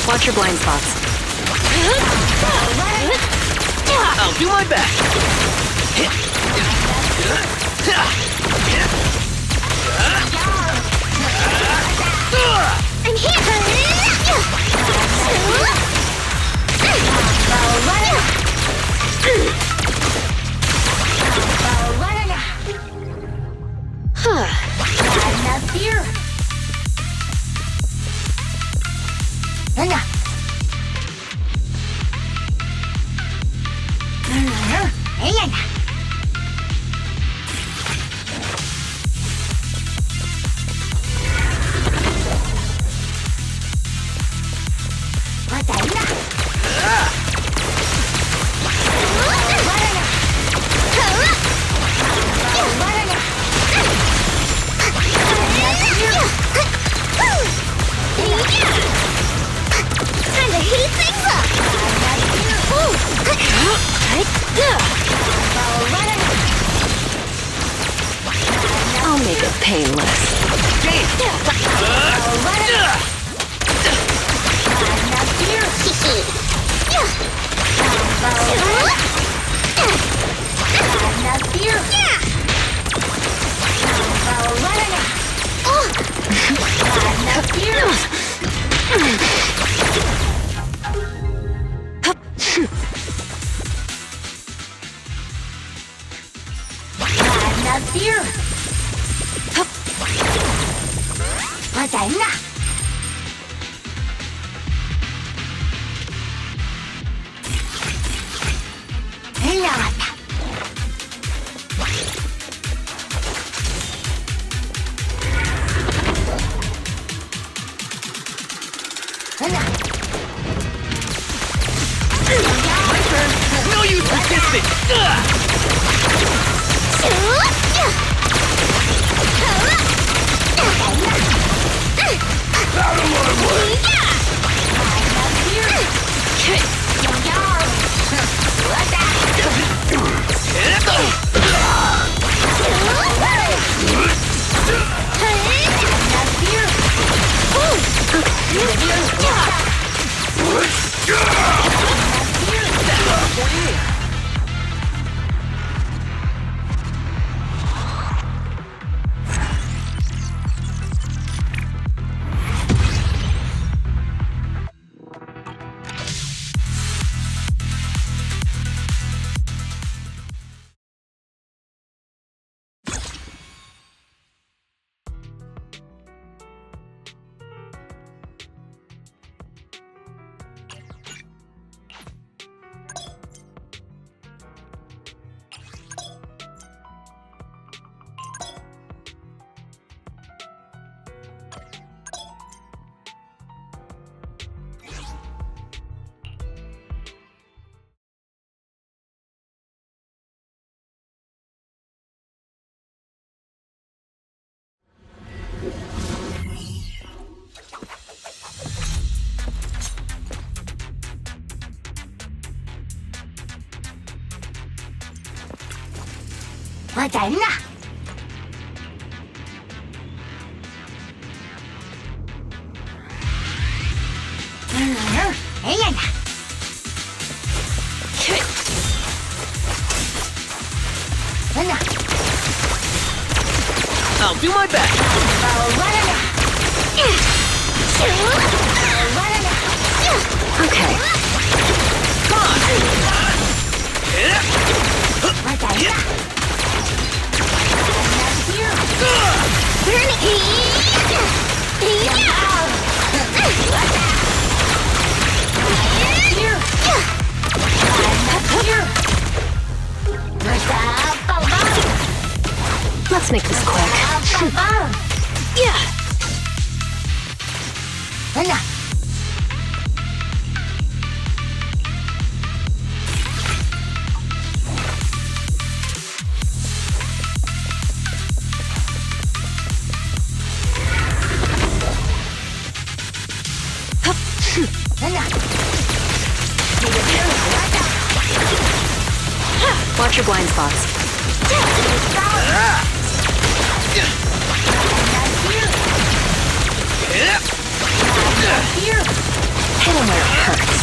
Watch your blind spots. I'll do my best. I'm here! Time to heat things up! I'll make it painless. My turn. No use resisting. Out of my way. I'll do my best. Okay. Come on. Let's make this quick. Yeah. Watch your blind spots. Hit him where it hurts.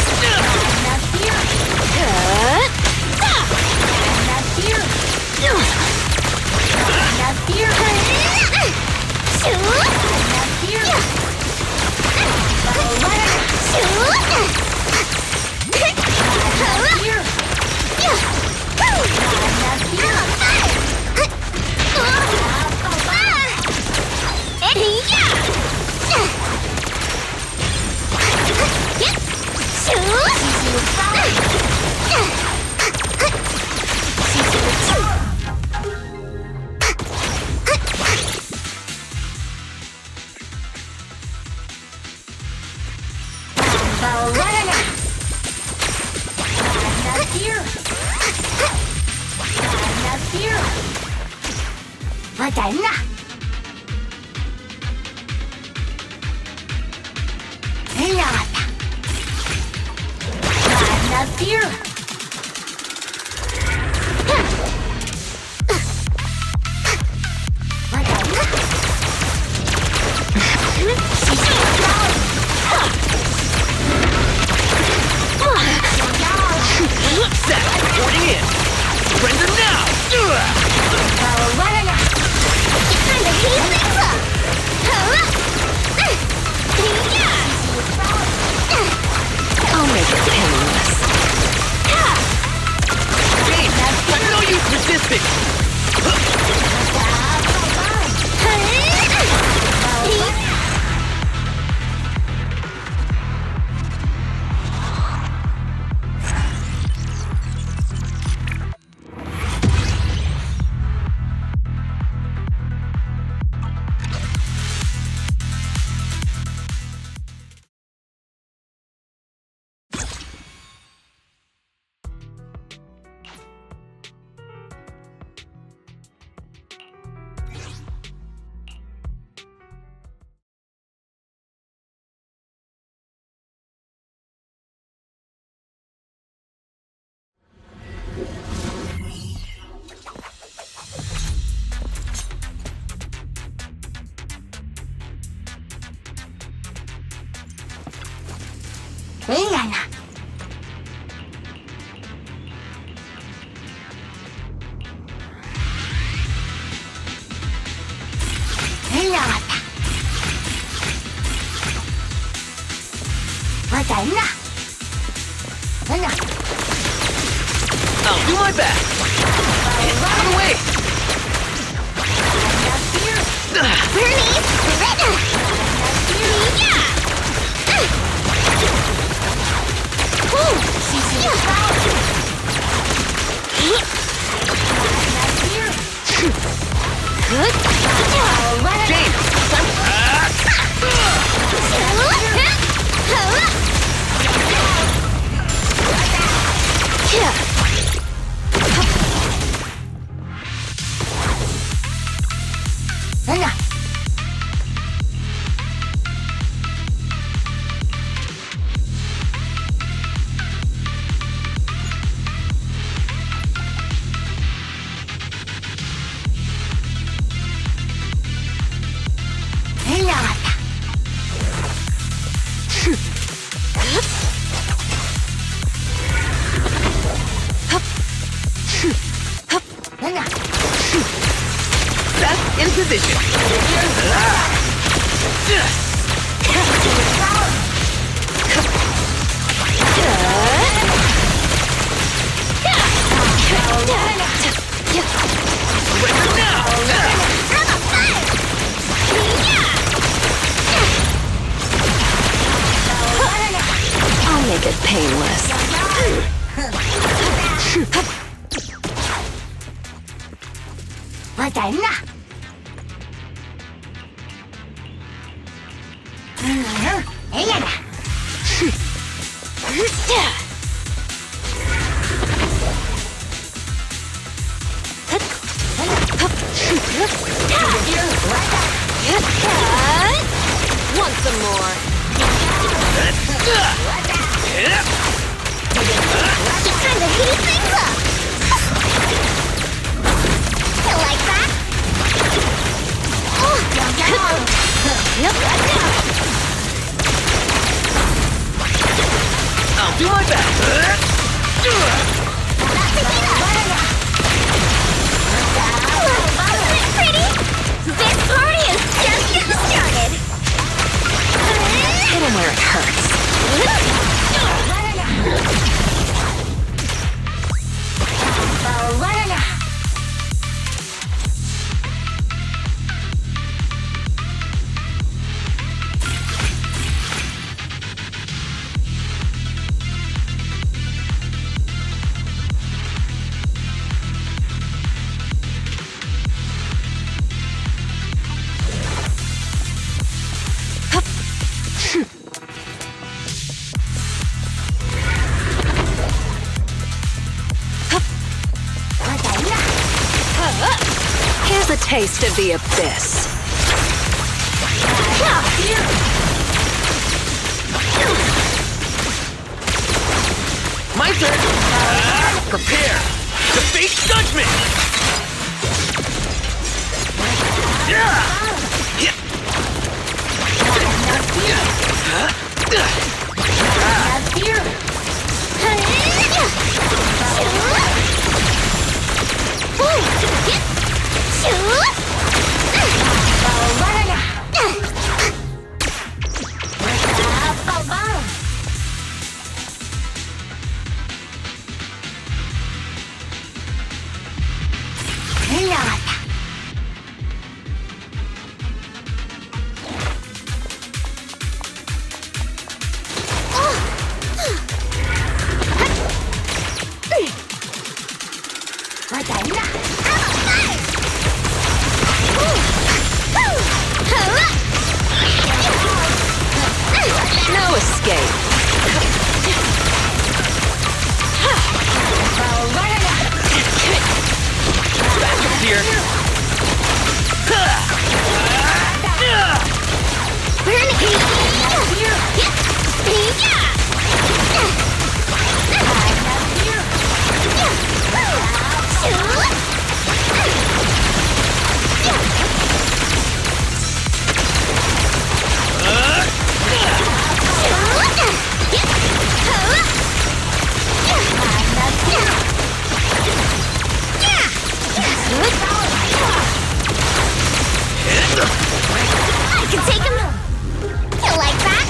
I'll do my best. Get out of the way. That's in position. Surrender now. I'll make it painless. Want some more? Time to heat things up! do my best. Isn't it pretty? This party is just getting started. Hit him where it hurts. Here's a taste of the abyss. My turn. Prepare to face judgment. Yeah. No escape. Backup here. I can take him. You like that?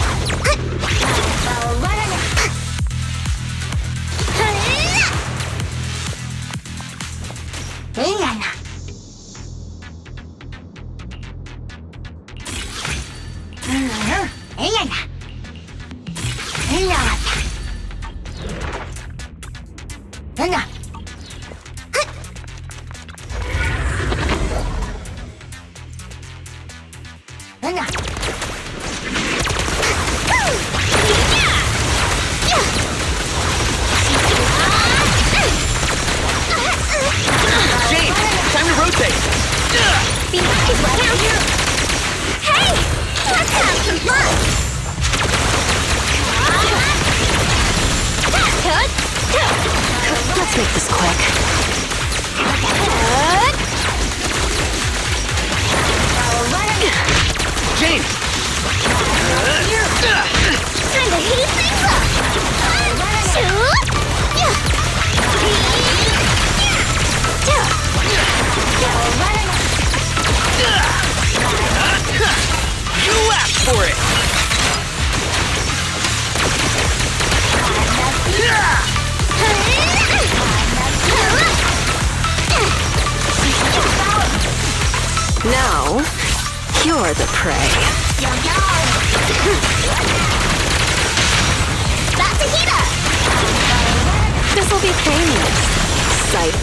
James, time to rotate. Hey, let's have some fun. Let's make this quick. James. Time to heat things up. 1, 2, You asked for it. Now, you're the prey. That's a heater. This'll be painless. Sight.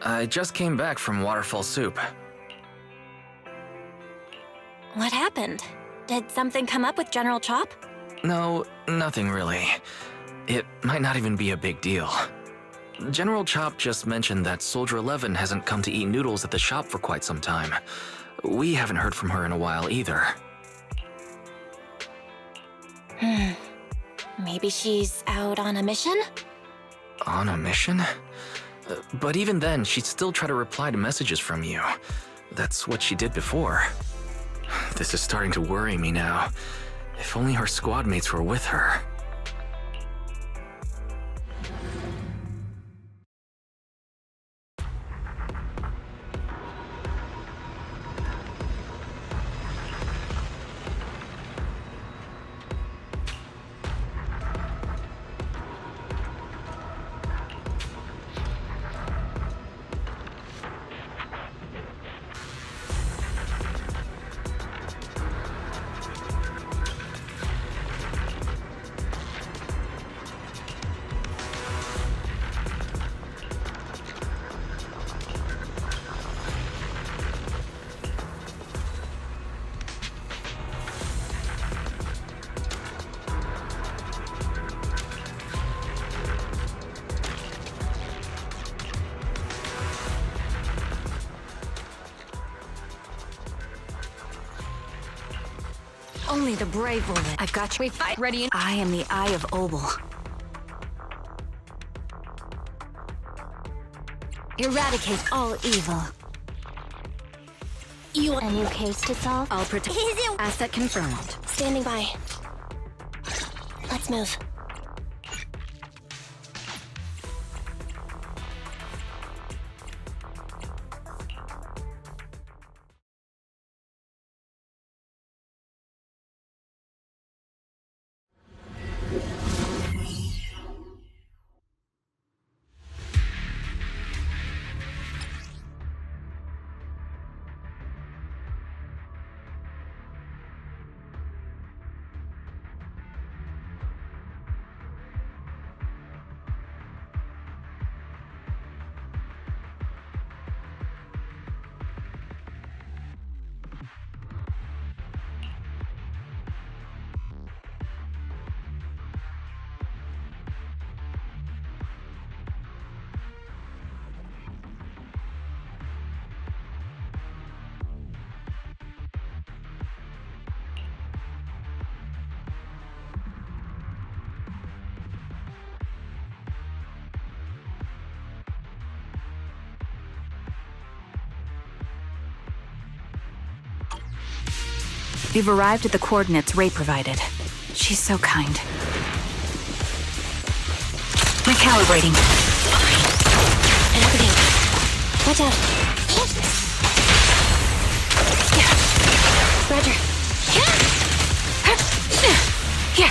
I just came back from Waterfall Soup. What happened? Did something come up with General Chop? No, nothing really. It might not even be a big deal. General Chop just mentioned that Soldier 11 hasn't come to eat noodles at the shop for quite some time. We haven't heard from her in a while either. Maybe she's out on a mission? On a mission? But even then, she'd still try to reply to messages from you. That's what she did before. This is starting to worry me now. If only her squad mates were with her. Only the brave will live. I've got you. Fight ready. I am the Eye of Obel. Eradicate all evil. You want a new case to solve? I'll protect. Asset confirmed. Standing by. Let's move. You've arrived at the coordinates Ray provided. She's so kind. Recalibrating. Watch out. Roger. Yeah.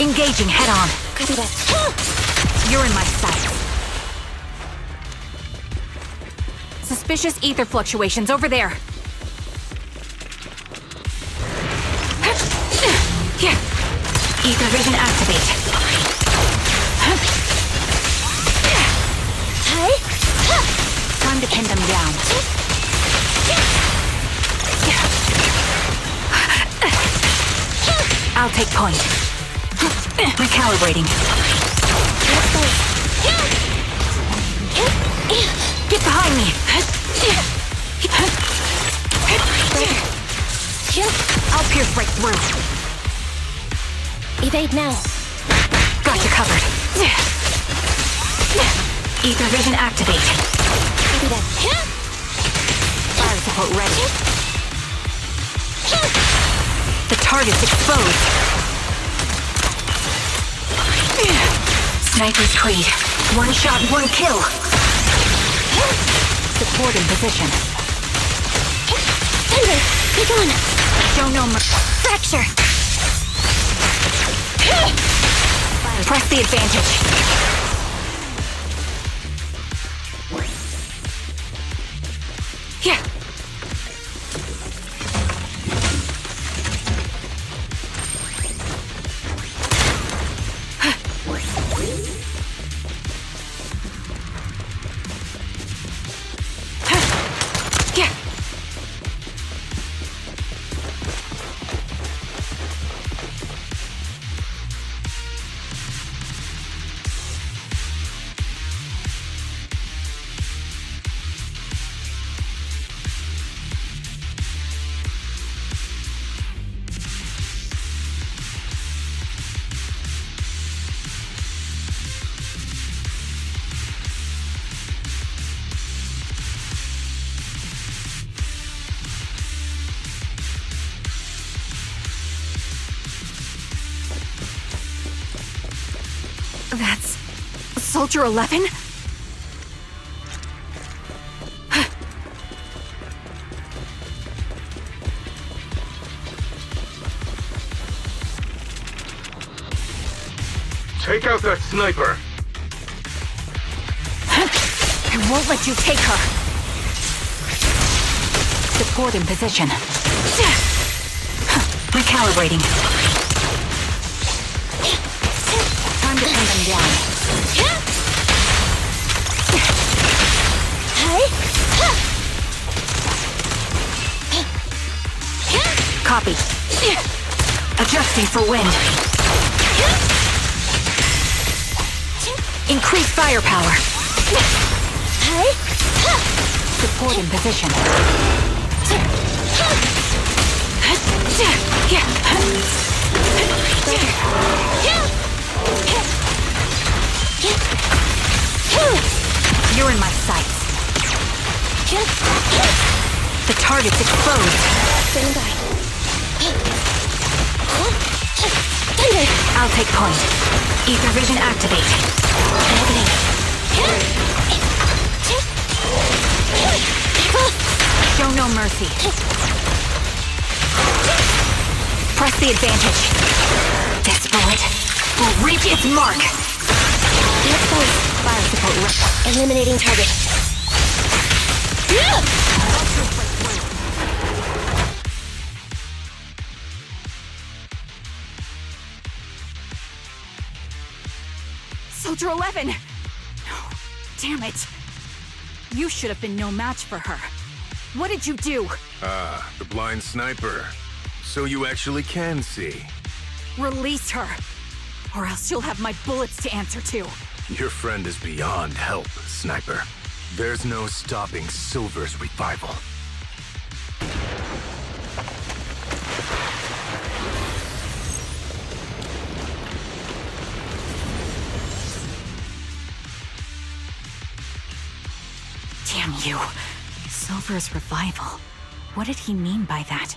Engaging head on. Copy that. You're in my sights. Suspicious ether fluctuations over there. Yeah. Ether vision activate. Time to pin them down. I'll take point. Recalibrating. Get behind me. I'll pierce right through. Evade now. Got you covered. Ether vision activate. Copy that. Fire support ready. The target's exposed. Sniper's Creed. One shot, one kill. Support in position. Thunder! Be gone! Show no mercy. Fracture! Press the advantage. That's... Soldier 11? Take out that sniper! I won't let you take her! Support in position. Recalibrating. Time to pin them down. Copy. Adjusting for wind. Increase firepower. Support in position. You're in my sights. The target's exposed. Stand by. I'll take point. Ether vision activate. Show no mercy. Press the advantage. This bullet will reach its mark. Fire support. Eliminating target. Soldier 11! No, damn it. You should have been no match for her. What did you do? Ah, the blind sniper. So you actually can see. Release her, or else you'll have my bullets to answer to. Your friend is beyond help, Sniper. There's no stopping Silver's revival. Damn you. Silver's revival. What did he mean by that?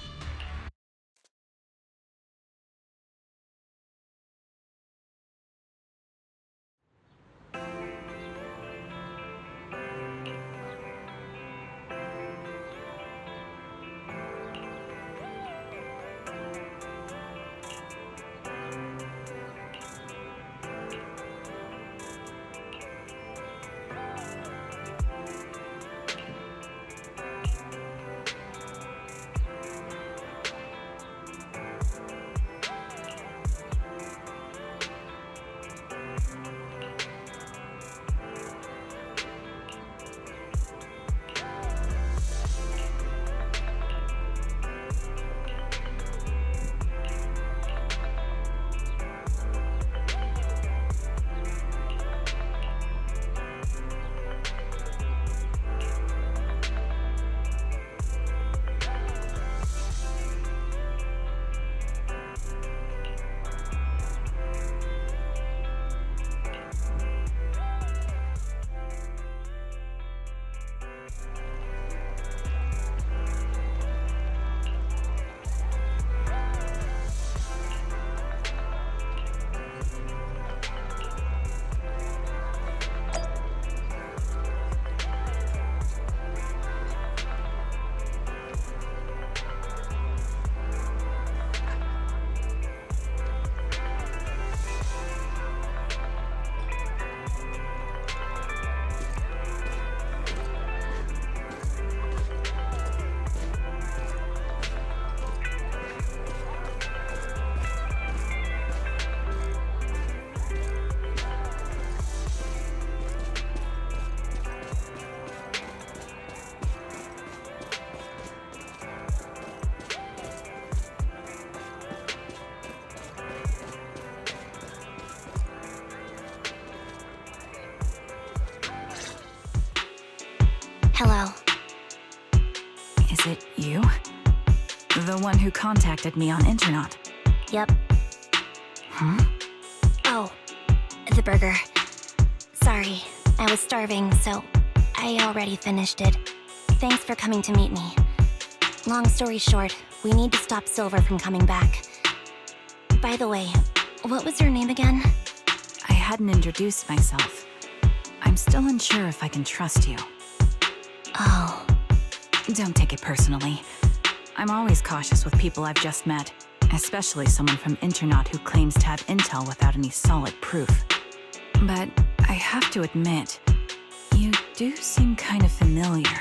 Hello. Is it you? The one who contacted me on internet? Yep. Huh? Oh, the burger. Sorry, I was starving, so I already finished it. Thanks for coming to meet me. Long story short, we need to stop Silver from coming back. By the way, what was your name again? I hadn't introduced myself. I'm still unsure if I can trust you. Oh. Don't take it personally. I'm always cautious with people I've just met, especially someone from Internaut who claims to have intel without any solid proof. But I have to admit, you do seem kind of familiar.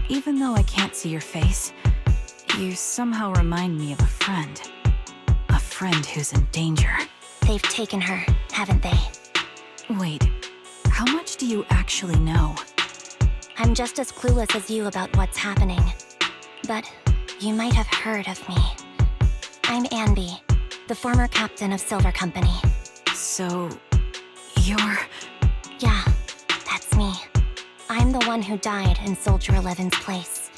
Even though I can't see your face, you somehow remind me of a friend. A friend who's in danger. They've taken her, haven't they? Wait, how much do you actually know? I'm just as clueless as you about what's happening. But you might have heard of me. I'm Anby, the former captain of Silver Company. So, you're... Yeah, that's me. I'm the one who died in Soldier 11's place.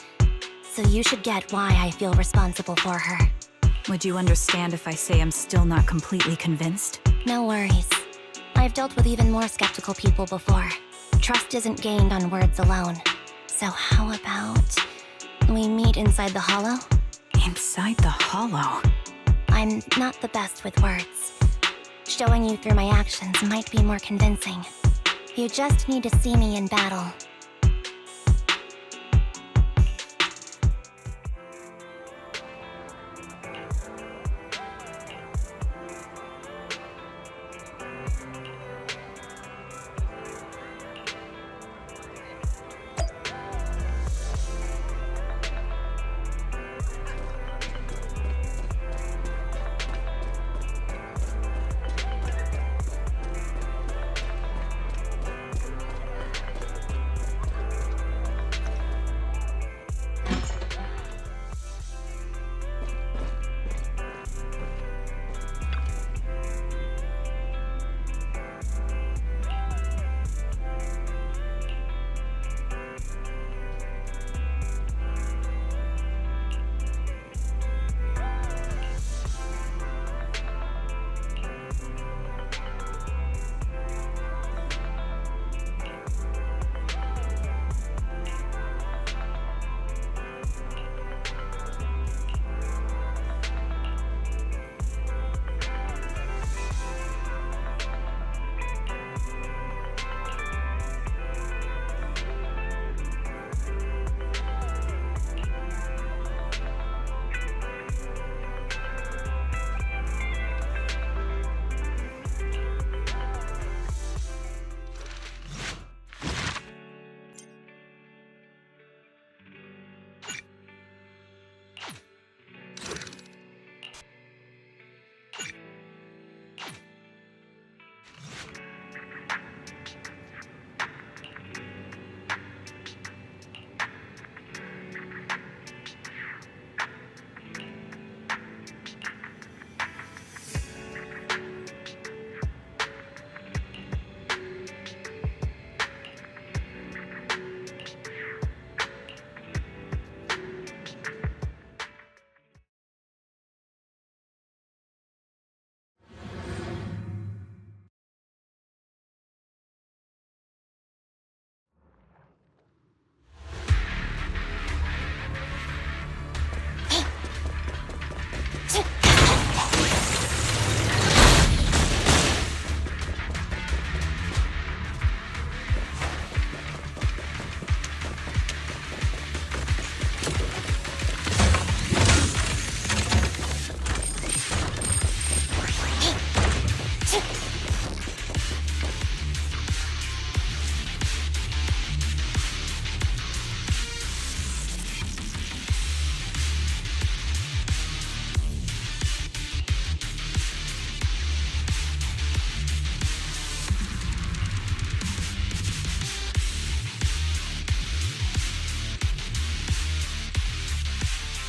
So you should get why I feel responsible for her. Would you understand if I say I'm still not completely convinced? No worries. I've dealt with even more skeptical people before. Trust isn't gained on words alone. So how about we meet inside the Hollow? Inside the Hollow? I'm not the best with words. Showing you through my actions might be more convincing. You just need to see me in battle.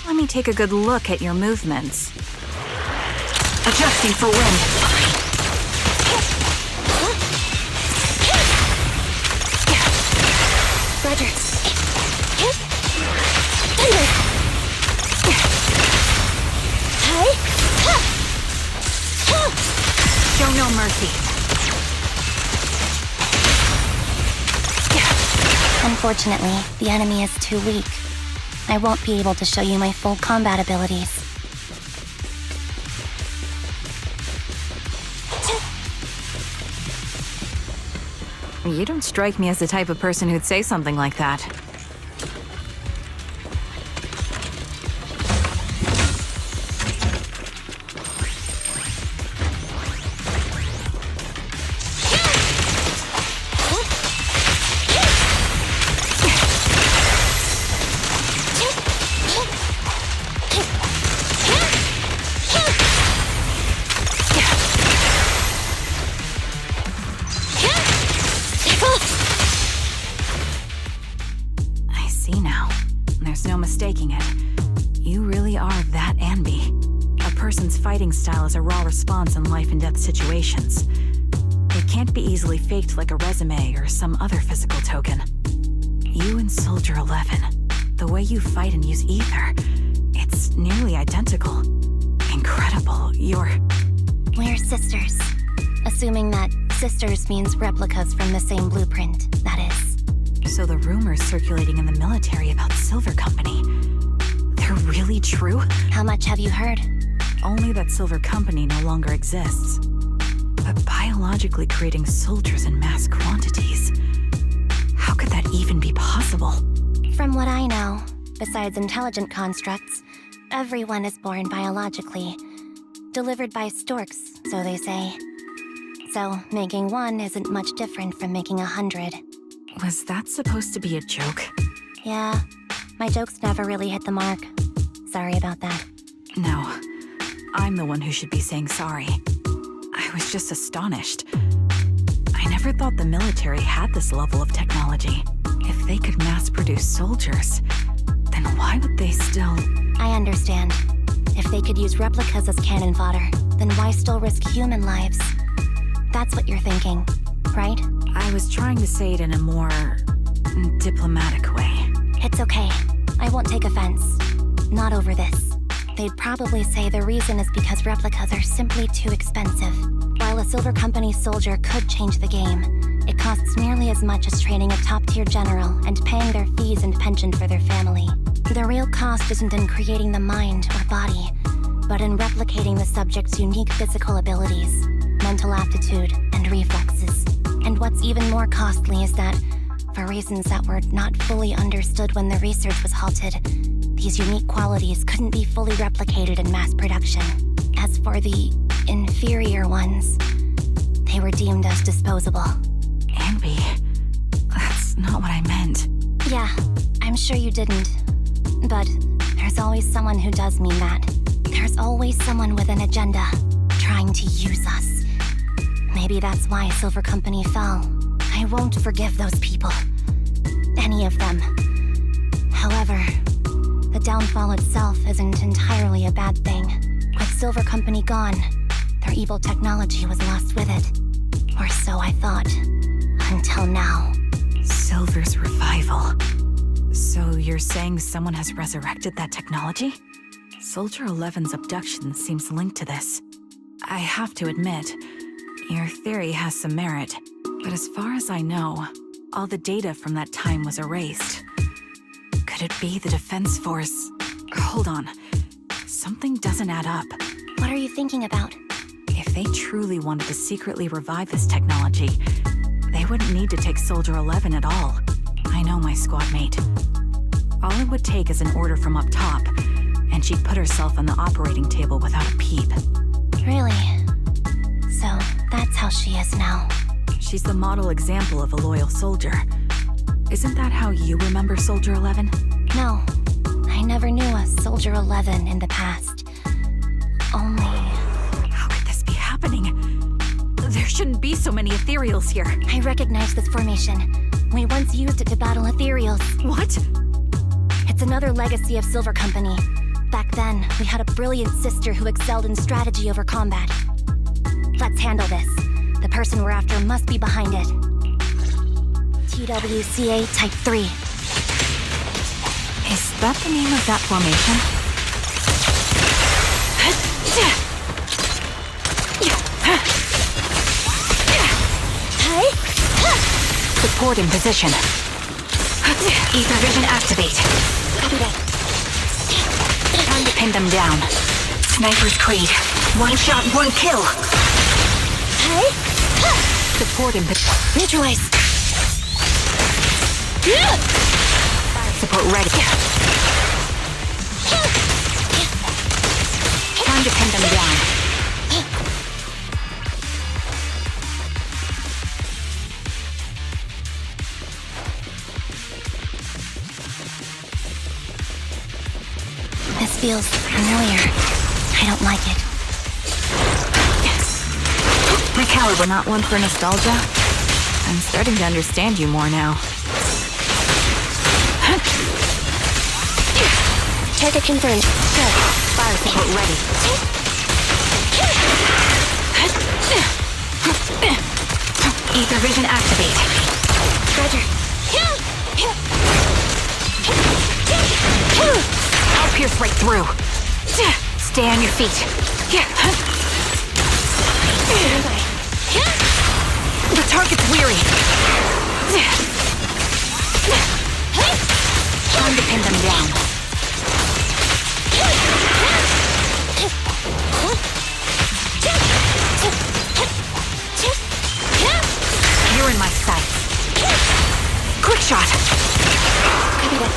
Let me take a good look at your movements. Adjusting for wind. Roger. Show no mercy. Unfortunately, the enemy is too weak. I won't be able to show you my full combat abilities. You don't strike me as the type of person who'd say something like that. I see now. There's no mistaking it. You really are that Anby. A person's fighting style is a raw response in life and death situations. It can't be easily faked like a resume or some other physical token. You and Soldier 11, the way you fight and use ether, it's nearly identical. Incredible. We're sisters. Assuming that sisters means replicas from the same blueprint, that is. So the rumors circulating in the military about Silver Company, they're really true? How much have you heard? Only that Silver Company no longer exists. But biologically creating soldiers in mass quantities, how could that even be possible? From what I know, besides intelligent constructs, everyone is born biologically. Delivered by storks, so they say. So, making one isn't much different from making 100. Was that supposed to be a joke? Yeah, my jokes never really hit the mark. Sorry about that. No, I'm the one who should be saying sorry. I was just astonished. I never thought the military had this level of technology. If they could mass-produce soldiers, then why would they still... I understand. If they could use replicas as cannon fodder, then why still risk human lives? That's what you're thinking, right? I was trying to say it in a more... diplomatic way. It's okay. I won't take offense. Not over this. They'd probably say the reason is because replicas are simply too expensive. While a Silver Company soldier could change the game, it costs nearly as much as training a top-tier general and paying their fees and pension for their family. The real cost isn't in creating the mind or body, but in replicating the subject's unique physical abilities, mental aptitude, and reflexes. And what's even more costly is that, for reasons that were not fully understood when the research was halted, these unique qualities couldn't be fully replicated in mass production. As for the inferior ones, they were deemed as disposable. Anby, that's not what I meant. Yeah, I'm sure you didn't. But there's always someone who does mean that. There's always someone with an agenda, trying to use us. Maybe that's why Silver Company fell. I won't forgive those people. Any of them. However, the downfall itself isn't entirely a bad thing. With Silver Company gone, their evil technology was lost with it. Or so I thought. Until now. Silver's revival. So you're saying someone has resurrected that technology? Soldier 11's abduction seems linked to this. I have to admit, your theory has some merit. But as far as I know, all the data from that time was erased. Could it be the Defense Force? Hold on. Something doesn't add up. What are you thinking about? If they truly wanted to secretly revive this technology, they wouldn't need to take Soldier 11 at all. I know my squad mate. All it would take is an order from up top, and she'd put herself on the operating table without a peep. Really? So, that's how she is now. She's the model example of a loyal soldier. Isn't that how you remember Soldier 11? No, I never knew a Soldier 11 in the past. Only... How could this be happening? There shouldn't be so many ethereals here. I recognize this formation. We once used it to battle ethereals. What? It's another legacy of Silver Company. Back then, we had a brilliant sister who excelled in strategy over combat. Let's handle this. The person we're after must be behind it. TWCA Type 3. Is that the name of that formation? Support in position. Ether vision activate. Copy that. Time to pin them down. Sniper's Creed. One shot, one kill. Support in position. Neutralize. Support ready. Time to pin them down. This feels familiar. I don't like it. My caliber not one for nostalgia? I'm starting to understand you more now. Target confirmed. Good. Fire support ready. Ether vision activate. Roger. I'll pierce right through. Stay on your feet. The target's weary. Time to pin them down. You're in my sights. Quick shot. Copy that.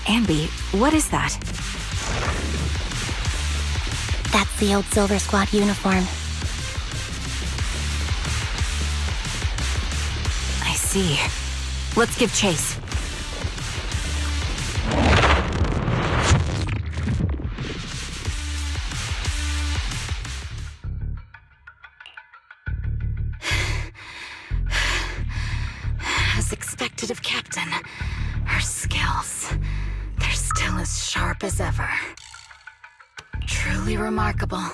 Anby, what is that? That's the old Silver Squad uniform. I see. Let's give chase. As expected of Captain, her skills, they're still as sharp as ever. Truly remarkable.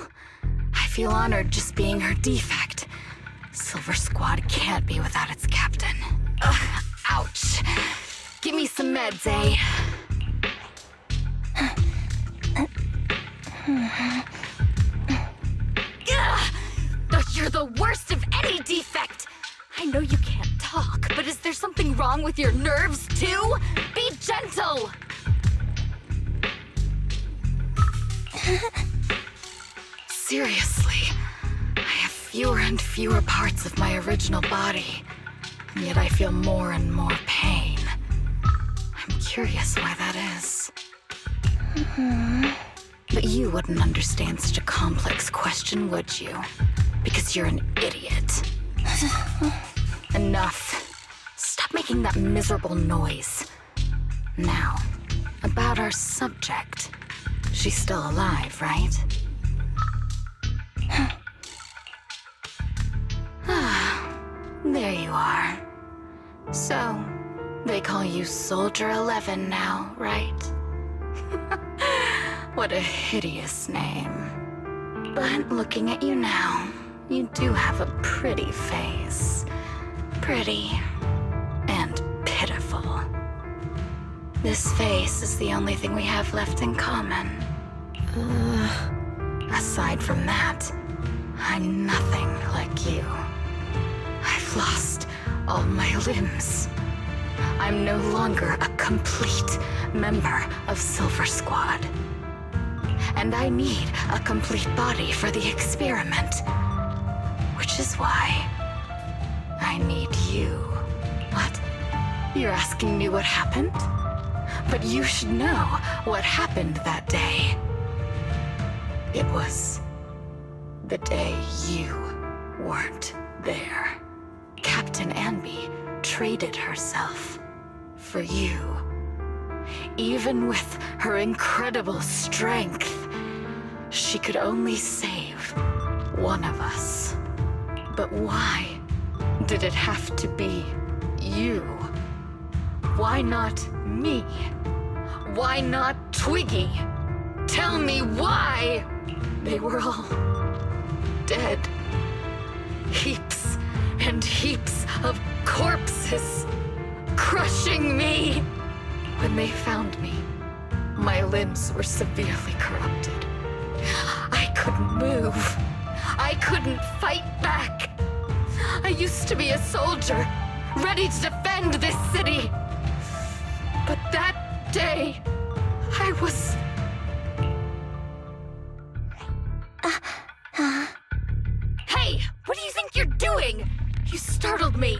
I feel honored just being her defect. Silver Squad can't be without its captain. Ugh, ouch. Give me some meds, eh? Ugh, you're the worst of any defect! I know you can't talk, but is there something wrong with your nerves, too? Be gentle! Seriously, I have fewer and fewer parts of my original body, and yet I feel more and more pain. I'm curious why that is. But you wouldn't understand such a complex question, would you? Because you're an idiot. Enough. Stop making that miserable noise. Now, about our subject. She's still alive, right? There you are. So, they call you Soldier 11 now, right? What a hideous name. But looking at you now, you do have a pretty face. Pretty and pitiful. This face is the only thing we have left in common. Aside from that, I'm nothing like you. I've lost all my limbs. I'm no longer a complete member of Silver Squad. And I need a complete body for the experiment. Which is why I need you. What? You're asking me what happened? But you should know what happened that day. It was the day you weren't there. Captain Anby traded herself for you. Even with her incredible strength, she could only save one of us. But why did it have to be you? Why not me? Why not Twiggy? Tell me why! They were all dead. Heaps and heaps of corpses crushing me. When they found me, my limbs were severely corrupted. I couldn't move. I couldn't fight back. I used to be a soldier, ready to defend this city. But that day, I was... Hey! What do you think you're doing? You startled me.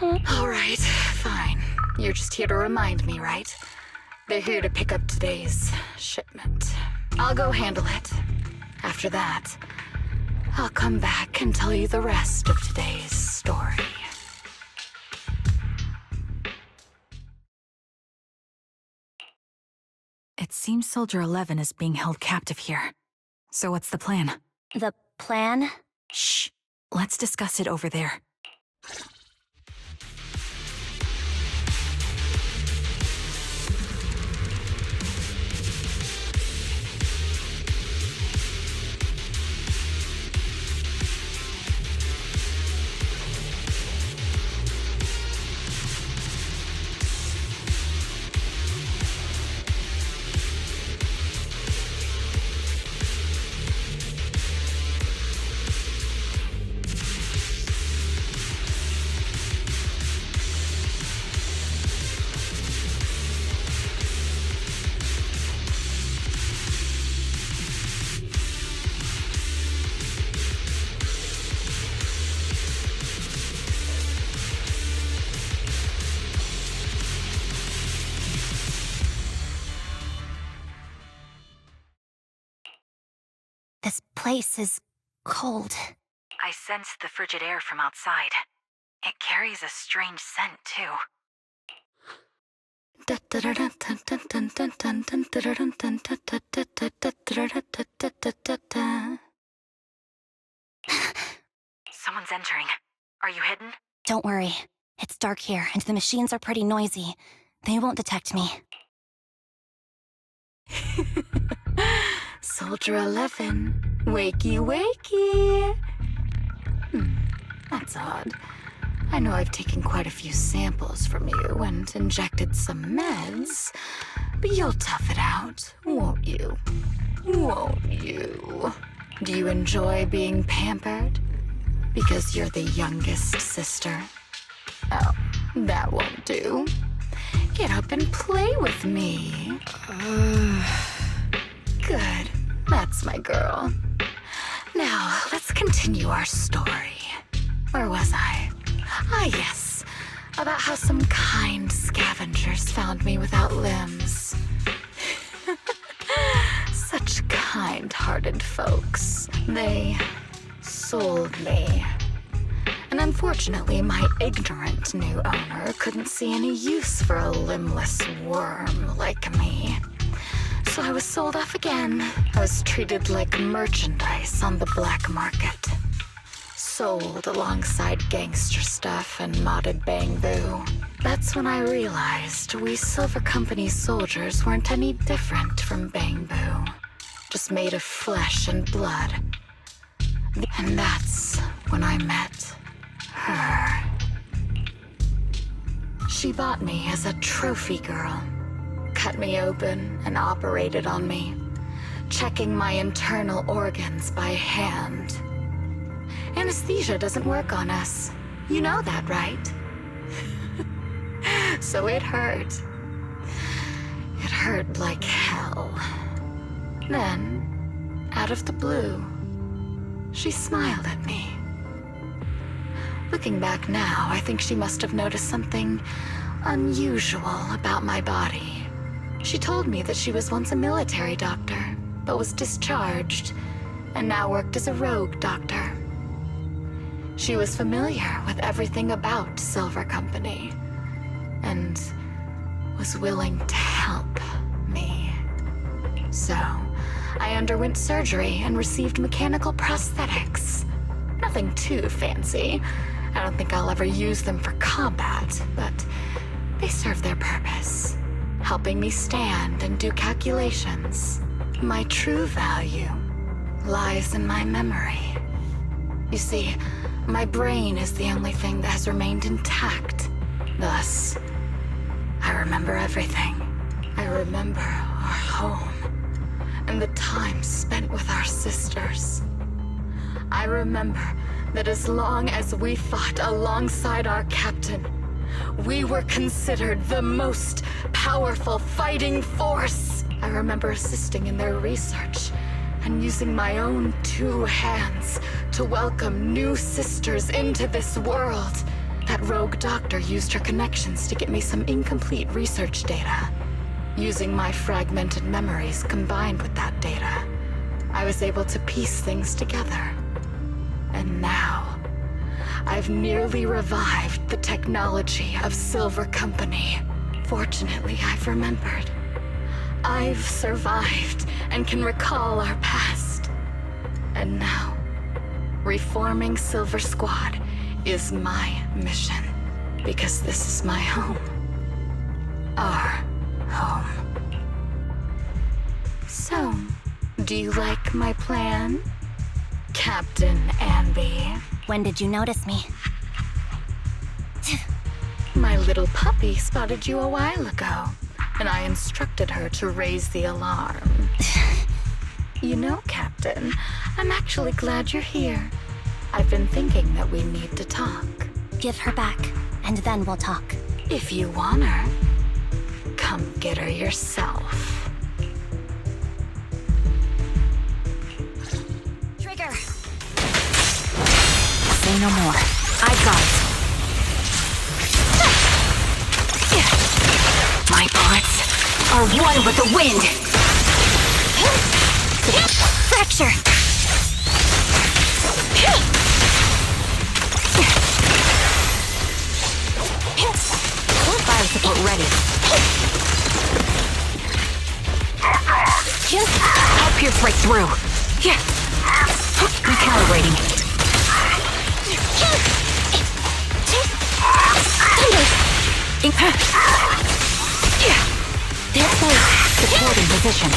Alright, fine. You're just here to remind me, right? They're here to pick up today's shipment. I'll go handle it. After that, I'll come back and tell you the rest of today's story. It seems Soldier 11 is being held captive here. So what's the plan? The plan? Shh. Let's discuss it over there. This place is cold. I sensed the frigid air from outside. It carries a strange scent, too. Someone's entering. Are you hidden? Don't worry. It's dark here, and the machines are pretty noisy. They won't detect me. Soldier 11, wakey wakey. That's odd. I know I've taken quite a few samples from you and injected some meds, but you'll tough it out, won't you? Won't you? Do you enjoy being pampered? Because you're the youngest sister? Oh, that won't do. Get up and play with me. Good. That's my girl. Now, let's continue our story. Where was I? Ah, yes. About how some kind scavengers found me without limbs. Such kind-hearted folks. They sold me. And unfortunately, my ignorant new owner couldn't see any use for a limbless worm like me. So I was sold off again. I was treated like merchandise on the black market. Sold alongside gangster stuff and modded bamboo. That's when I realized we Silver Company soldiers weren't any different from bamboo. Just made of flesh and blood. And that's when I met her. She bought me as a trophy girl. Cut me open and operated on me, checking my internal organs by hand. Anesthesia doesn't work on us. You know that, right? So it hurt. It hurt like hell. Then, out of the blue, she smiled at me. Looking back now, I think she must have noticed something unusual about my body. She told me that she was once a military doctor, but was discharged, and now worked as a rogue doctor. She was familiar with everything about Silver Company, and was willing to help me. So, I underwent surgery and received mechanical prosthetics. Nothing too fancy. I don't think I'll ever use them for combat, but they serve their purpose, helping me stand and do calculations. My true value lies in my memory. You see, my brain is the only thing that has remained intact. Thus, I remember everything. I remember our home and the time spent with our sisters. I remember that as long as we fought alongside our captain, we were considered the most powerful fighting force. I remember assisting in their research and using my own 2 hands to welcome new sisters into this world. That rogue doctor used her connections to get me some incomplete research data. Using my fragmented memories combined with that data, I was able to piece things together. And now, I've nearly revived the technology of Silver Company. Fortunately, I've remembered. I've survived and can recall our past. And now, reforming Silver Squad is my mission. Because this is my home. Our home. So, do you like my plan, Captain Anby? When did you notice me? My little puppy spotted you a while ago, and I instructed her to raise the alarm. You know, Captain, I'm actually glad you're here. I've been thinking that we need to talk. Give her back, and then we'll talk. If you want her, come get her yourself. Trigger! Say no more. I got it. My bullets are one with the wind. Fracture! Fire support ready. I'll pierce right through. Recalibrating. They're close. Support in position.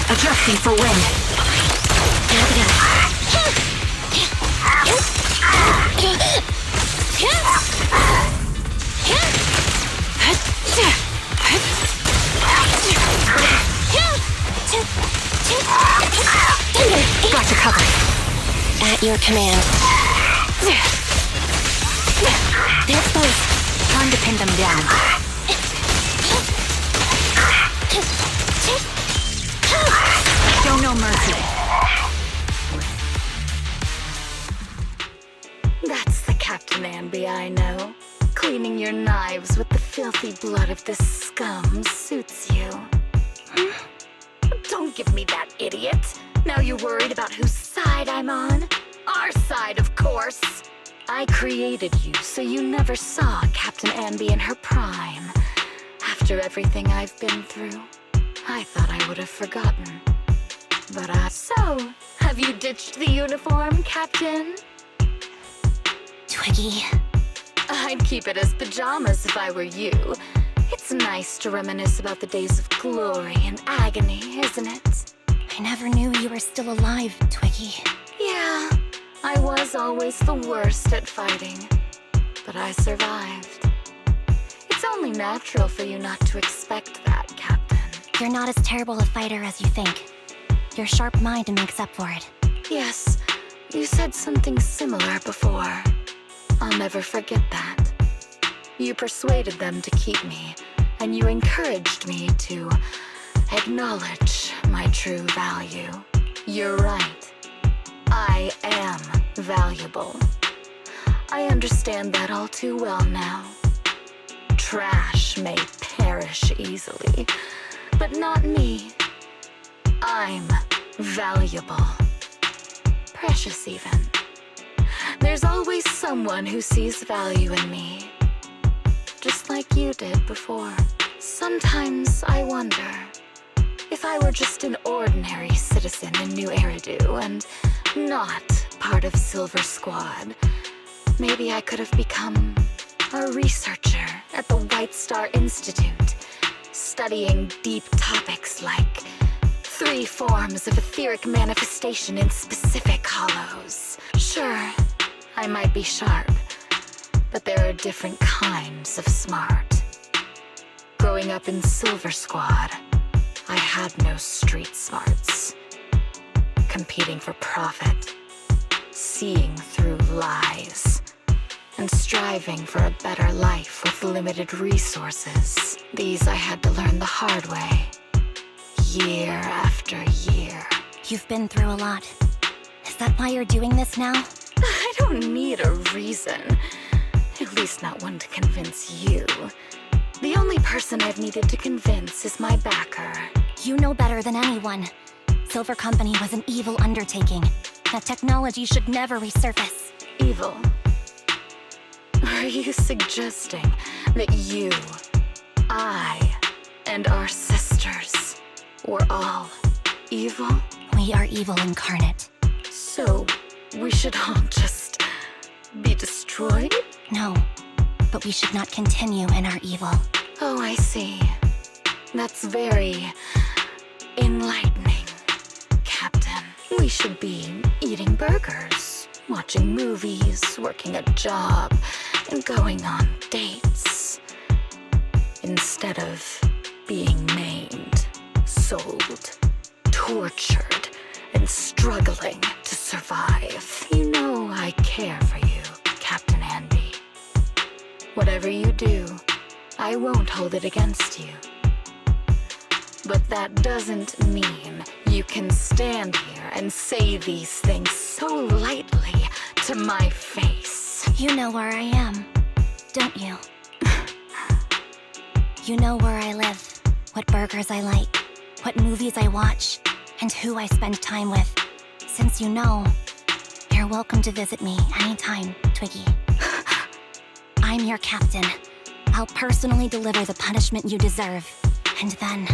Adjusting for wind. Got to cover. At your command. They're close. Time to pin them down. Show no mercy. That's the Captain Anby I know. Cleaning your knives with the filthy blood of this scum suits you. Don't give me that, idiot. Now you're worried about whose side I'm on? Our side, of course. I created you so you never saw Captain Anby in her prime. After everything I've been through, I thought I would have forgotten. But So, have you ditched the uniform, Captain? Twiggy. I'd keep it as pajamas if I were you. It's nice to reminisce about the days of glory and agony, isn't it? I never knew you were still alive, Twiggy. Yeah, I was always the worst at fighting. But I survived. It's only natural for you not to expect that, Captain. You're not as terrible a fighter as you think. Your sharp mind makes up for it. Yes, you said something similar before. I'll never forget that. You persuaded them to keep me, and you encouraged me to acknowledge my true value. You're right. I am valuable. I understand that all too well now. Trash may perish easily, but not me. I'm valuable. Precious even. There's always someone who sees value in me. Just like you did before. Sometimes I wonder if I were just an ordinary citizen in New Eridu and not part of Silver Squad, maybe I could have become a researcher at the White Star Institute, studying deep topics like 3 forms of etheric manifestation in specific hollows. Sure, I might be sharp, but there are different kinds of smart. Growing up in Silver Squad, I had no street smarts. Competing for profit, seeing through lies, and striving for a better life with limited resources. These I had to learn the hard way, year after year. You've been through a lot. Is that why you're doing this now? I don't need a reason. At least not one to convince you. The only person I've needed to convince is my backer. You know better than anyone. Silver Company was an evil undertaking. That technology should never resurface. Evil? Are you suggesting that you, I, and our sisters were all evil? We are evil incarnate. So, we should all just be destroyed? No, but we should not continue in our evil. Oh, I see. That's very enlightening, Captain. We should be eating burgers, watching movies, working a job, and going on dates. Instead of being maimed, sold, tortured, and struggling to survive. You know I care for you, Captain Andy. Whatever you do, I won't hold it against you. But that doesn't mean you can stand here and say these things so lightly to my face. You know where I am, don't you? You know where I live, what burgers I like, what movies I watch, and who I spend time with. Since you know, you're welcome to visit me anytime, Twiggy. I'm your captain. I'll personally deliver the punishment you deserve, and then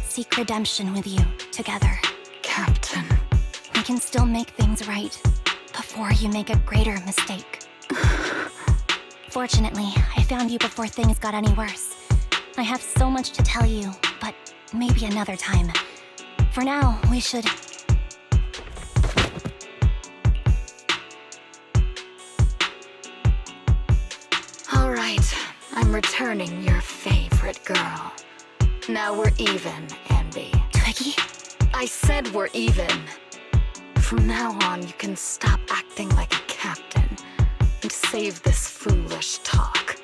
seek redemption with you together. Captain. We can still make things right before you make a greater mistake. Fortunately, I found you before things got any worse. I have so much to tell you, but maybe another time. For now, we should... All right, I'm returning your favorite girl. Now we're even, Andy. Twiggy? I said we're even. From now on, you can stop acting like a captain and save this foolish talk.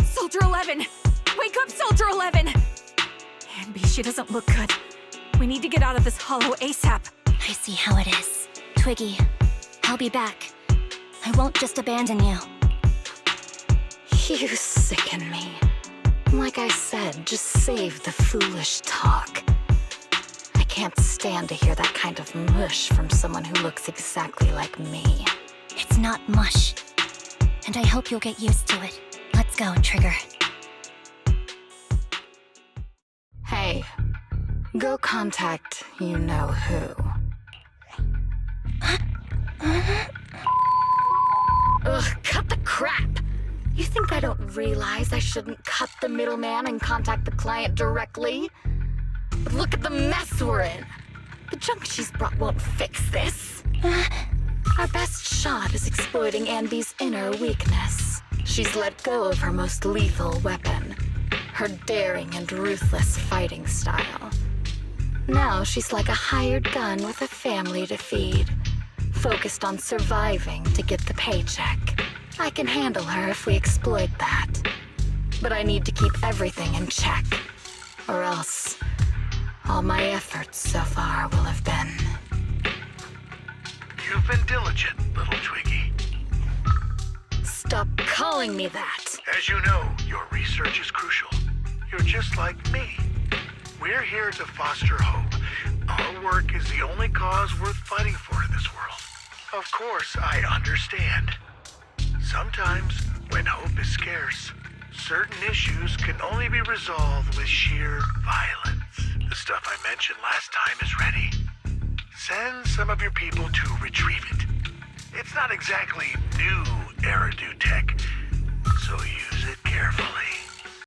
Soldier 11! Wake up, Soldier 11! Anby, she doesn't look good. We need to get out of this hollow ASAP. I see how it is. Twiggy, I'll be back. I won't just abandon you. You sicken me. Like I said, just save the foolish talk. I can't stand to hear that kind of mush from someone who looks exactly like me. It's not mush. And I hope you'll get used to it. Let's go, Trigger. Hey, go contact you-know-who. Ugh, cut the crap! You think I don't realize I shouldn't cut the middleman and contact the client directly? But look at the mess we're in! The junk she's brought won't fix this. Our best shot is exploiting Anby's inner weakness. She's let go of her most lethal weapon, her daring and ruthless fighting style. Now she's like a hired gun with a family to feed, focused on surviving to get the paycheck. I can handle her if we exploit that. But I need to keep everything in check, or else all my efforts so far will have been... You've been diligent, little Twiggy. Stop calling me that! As you know, your research is crucial. You're just like me. We're here to foster hope. Our work is the only cause worth fighting for in this world. Of course, I understand. Sometimes, when hope is scarce, certain issues can only be resolved with sheer violence. The stuff I mentioned last time is ready. Send some of your people to retrieve it. It's not exactly new Eridu tech, so use it carefully.